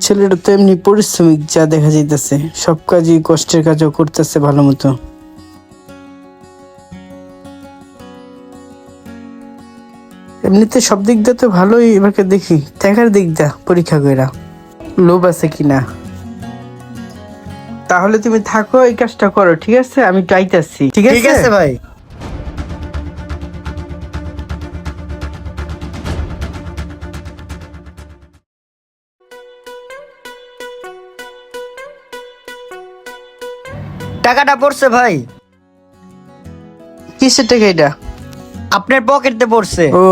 ছেলেটা তো এমনি পরিশ্রমিক, যা দেখা যাইতেছে সব কাজই কষ্টের কাজও করতেছে ভালো মতো। এমনিতে সব দিক দিয়ে তো ভালোই, এবারকে দেখি টাকার দিক দা পরীক্ষা কইরা লোভ আছে কিনা। তাহলে তুমি থাকো, এই কাজটা করো, ঠিক আছে? আমি চাইতাছি, ঠিক ঠিক আছে? আছে ভাই। টাকাটা পড়ছে ভাই, কিসের টাকা এটা? আপনার পকেটে পড়ছে। ও